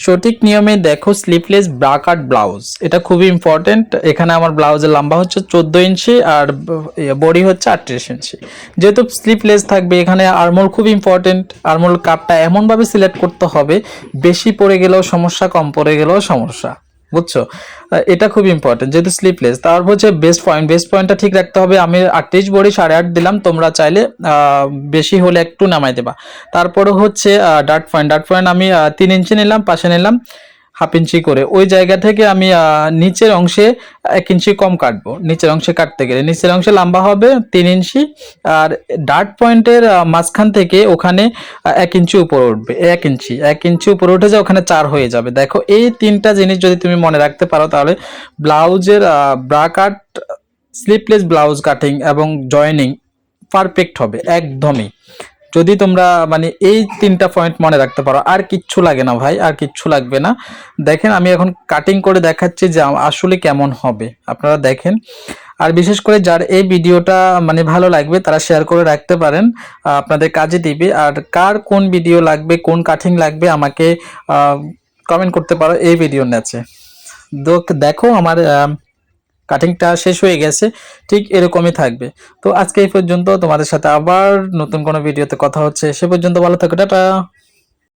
সঠিক নিয়মে দেখো স্লিভলেস ব্রা কাট ব্লাউজ, এটা খুবই ইম্পর্টেন্ট। এখানে আমার ব্লাউজের লম্বা হচ্ছে 14 ইঞ্চি আর বডি হচ্ছে 38 ইঞ্চি। যেহেতু স্লিভলেস থাকবে এখানে আর্মহোল খুব ইম্পর্টেন্ট। আর্মহোল কাটটা এমনভাবে সিলেক্ট করতে হবে বেশি পড়ে গেলেও সমস্যা, কম পড়ে গেলেও সমস্যা, বুঝছো? এটা খুব ইম্পর্টেন্ট যেহেতু স্লিভলেস। তারপর হচ্ছে বেস্ট পয়েন্টটা ঠিক রাখতে হবে। আমি 38 বডি 8.5 দিলাম, তোমরা চাইলে বেশি হলে একটু নামাই দেবা। তারপরে হচ্ছে ডার্ট পয়েন্ট আমি 3 ইঞ্চি নিলাম, পাশে নিলাম 1/2 ইঞ্চি করে। ওই জায়গা থেকে আমি নিচের অংশে 1 ইঞ্চি কম কাটবো। নিচের অংশে কাটতে গেলে নিচের অংশে লম্বা হবে 3 ইঞ্চি, আর ডার্ট পয়েন্টের মাঝখান থেকে ওখানে 1 ইঞ্চি উপরে উঠবে। 1 ইঞ্চি উপরে উঠে যায়, ওখানে 4 হয়ে যাবে। দেখো এই 3টা জিনিস যদি তুমি মনে রাখতে পারো তাহলে ব্লাউজের ব্রা কাট, স্লিভলেস ব্লাউজ কাটিং এবং জয়েনিং পারফেক্ট হবে একদমই। যদি তোমরা মানে এই 3টা পয়েন্ট মনে রাখতে পারো, আর কিচ্ছু লাগে না ভাই, আর কিচ্ছু লাগবে না। দেখেন আমি এখন কাটিং করে দেখাচ্ছি যে আসলে কেমন হবে, আপনারা দেখেন। আর বিশেষ করে যার এই ভিডিওটা মানে ভালো লাগবে তারা শেয়ার করে রাখতে পারেন, আপনাদের কাজে দিবে। আর কার কোন ভিডিও লাগবে, কোন কাটিং লাগবে আমাকে কমেন্ট করতে পারো এই ভিডিওর নিচে। দেখো আমার কাটিংটা শেষ হয়ে গেছে, ঠিক এরকমই থাকবে। তো আজকে এই পর্যন্ত, তোমাদের সাথে আবার নতুন কোনো ভিডিওতে কথা হচ্ছে, সে পর্যন্ত ভালো থাকো, টাটা।